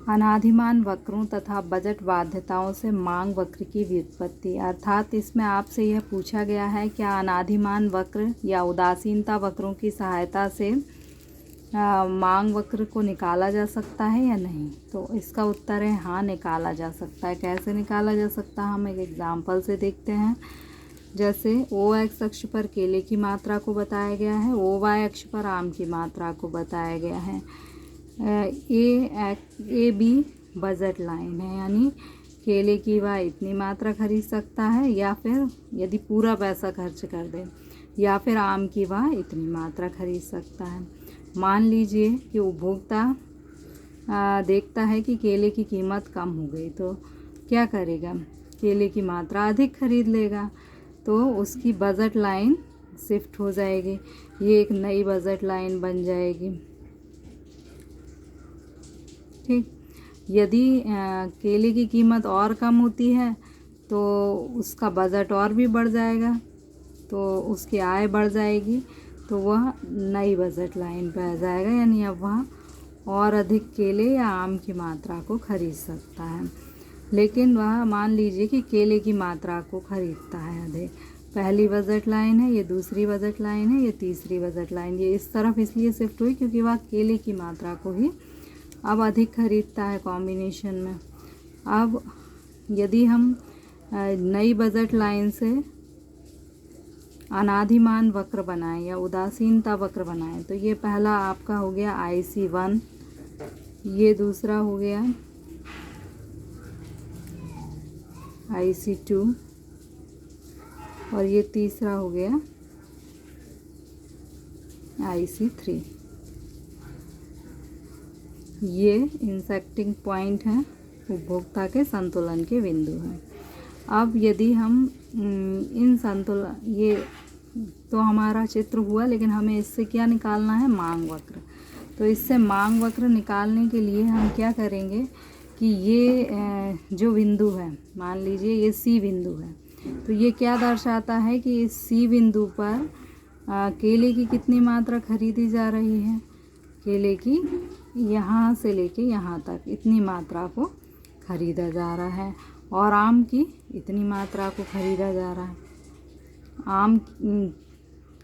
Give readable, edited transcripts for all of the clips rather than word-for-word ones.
अनाधिमान वक्रों तथा बजट बाध्यताओं से मांग वक्र की व्युत्पत्ति। अर्थात इसमें आपसे यह पूछा गया है, क्या अनाधिमान वक्र या उदासीनता वक्रों की सहायता से मांग वक्र को निकाला जा सकता है या नहीं। तो इसका उत्तर है हाँ, निकाला जा सकता है। कैसे निकाला जा सकता है, हम एक एग्जाम्पल से देखते हैं। जैसे OX अक्ष पर केले की मात्रा को बताया गया है, OY अक्ष पर आम की मात्रा को बताया गया है। ए बी बजट लाइन है, यानी केले की वह इतनी मात्रा खरीद सकता है, या फिर यदि पूरा पैसा खर्च कर दे, या फिर आम की वह इतनी मात्रा खरीद सकता है। मान लीजिए कि उपभोक्ता देखता है कि केले की कीमत कम हो गई, तो क्या करेगा, केले की मात्रा अधिक खरीद लेगा, तो उसकी बजट लाइन शिफ्ट हो जाएगी, ये एक नई बजट लाइन बन जाएगी। ठीक, यदि केले की कीमत और कम होती है तो उसका बजट और भी बढ़ जाएगा, तो उसकी आय बढ़ जाएगी, तो वह नई बजट लाइन पर आ जाएगा, यानी अब वह और अधिक केले या आम की मात्रा को खरीद सकता है। लेकिन वह मान लीजिए कि केले की मात्रा को खरीदता है अधिक, पहली बजट लाइन है, ये दूसरी बजट लाइन है, ये तीसरी बजट लाइन, ये इस तरफ इसलिए शिफ्ट हुई क्योंकि वह केले की मात्रा को ही अब अधिक खरीदता है कॉम्बिनेशन में। अब यदि हम नई बजट लाइन से अनाधिमान वक्र बनाएं या उदासीनता वक्र बनाएं, तो ये पहला आपका हो गया IC1, ये दूसरा हो गया IC2 और ये तीसरा हो गया IC3। ये इंसेक्टिंग पॉइंट हैं, उपभोक्ता के संतुलन के बिंदु हैं। अब यदि हम इन संतुलन, ये तो हमारा चित्र हुआ, लेकिन हमें इससे क्या निकालना है, मांग वक्र। तो इससे मांग वक्र निकालने के लिए हम क्या करेंगे कि ये जो बिंदु है, मान लीजिए ये C बिंदु है, तो ये क्या दर्शाता है कि इस C बिंदु पर केले की कितनी मात्रा खरीदी जा रही है, केले की यहाँ से लेके यहाँ तक इतनी मात्रा को खरीदा जा रहा है, और आम की इतनी मात्रा को खरीदा जा रहा है।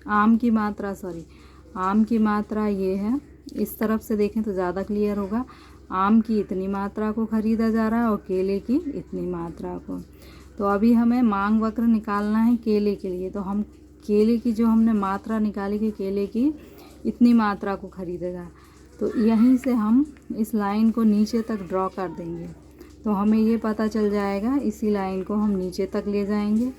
आम की मात्रा ये है, इस तरफ से देखें तो ज़्यादा क्लियर होगा। आम की इतनी मात्रा को खरीदा जा रहा है और केले की इतनी मात्रा को। तो अभी हमें मांग वक्र निकालना है केले के लिए, तो हम केले की जो हमने मात्रा निकाली कि केले की इतनी मात्रा को खरीदेगा, तो यहीं से हम इस लाइन को नीचे तक ड्रॉ कर देंगे, तो हमें ये पता चल जाएगा, इसी लाइन को हम नीचे तक ले जाएंगे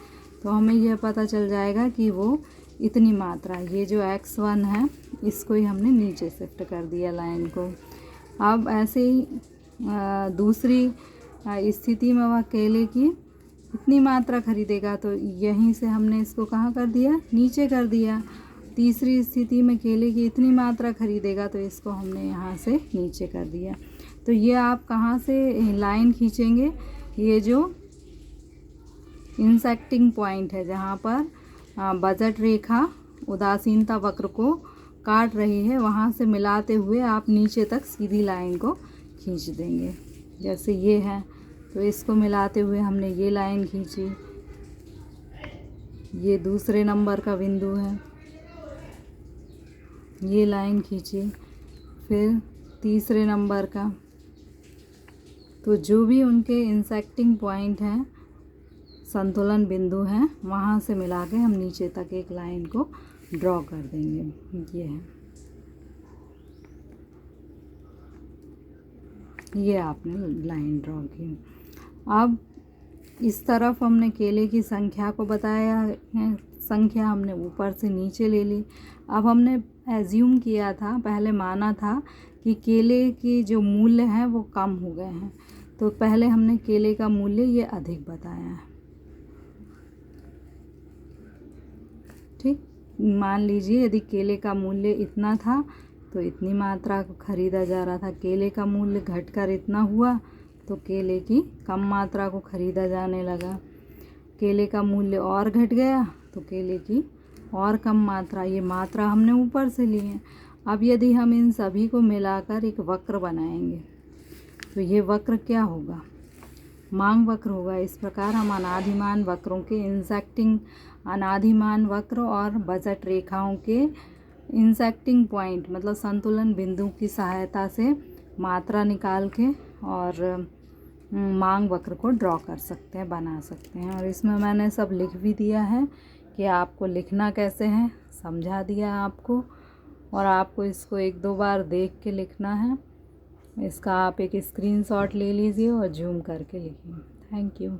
तो हमें यह पता चल जाएगा कि वो इतनी मात्रा, ये जो X1 है इसको ही हमने नीचे शिफ्ट कर दिया लाइन को। अब ऐसे ही दूसरी स्थिति में वह केले की इतनी मात्रा खरीदेगा, तो यहीं से हमने इसको कहाँ कर दिया, नीचे कर दिया। तीसरी स्थिति में केले की इतनी मात्रा खरीदेगा, तो इसको हमने यहाँ से नीचे कर दिया। तो ये आप कहाँ से लाइन खींचेंगे, ये जो इंसेक्टिंग पॉइंट है जहाँ पर बजट रेखा उदासीनता वक्र को काट रही है, वहाँ से मिलाते हुए आप नीचे तक सीधी लाइन को खींच देंगे। जैसे ये है, तो इसको मिलाते हुए हमने ये लाइन खींची, ये दूसरे नंबर का बिंदु है, ये लाइन खींची, फिर तीसरे नंबर का। तो जो भी उनके इंसेक्टिंग पॉइंट हैं, संतुलन बिंदु हैं, वहाँ से मिला के हम नीचे तक एक लाइन को ड्रॉ कर देंगे। ये है, ये आपने लाइन ड्रॉ की। अब इस तरफ हमने केले की संख्या को बताया है, संख्या हमने ऊपर से नीचे ले ली। अब हमने एज्यूम किया था, पहले माना था कि केले के जो मूल्य हैं वो कम हो गए हैं, तो पहले हमने केले का मूल्य ये अधिक बताया है। ठीक, मान लीजिए यदि केले का मूल्य इतना था तो इतनी मात्रा को खरीदा जा रहा था, केले का मूल्य घटकर इतना हुआ तो केले की कम मात्रा को खरीदा जाने लगा। केले का मूल्य और घट गया तो केले की और कम मात्रा, ये मात्रा हमने ऊपर से ली है। अब यदि हम इन सभी को मिलाकर एक वक्र बनाएंगे, तो ये वक्र क्या होगा, मांग वक्र होगा। इस प्रकार हम अनादिमान वक्रों के इंसेक्टिंग, अनादिमान वक्र और बजट रेखाओं के इंसेक्टिंग पॉइंट मतलब संतुलन बिंदु की सहायता से मात्रा निकाल के और मांग वक्र को ड्रॉ कर सकते हैं, बना सकते हैं। और इसमें मैंने सब लिख भी दिया है कि आपको लिखना कैसे है, समझा दिया आपको। और आपको इसको 1-2 बार देख के लिखना है। इसका आप एक स्क्रीनशॉट ले लीजिए और जूम करके लिखिए। Thank you.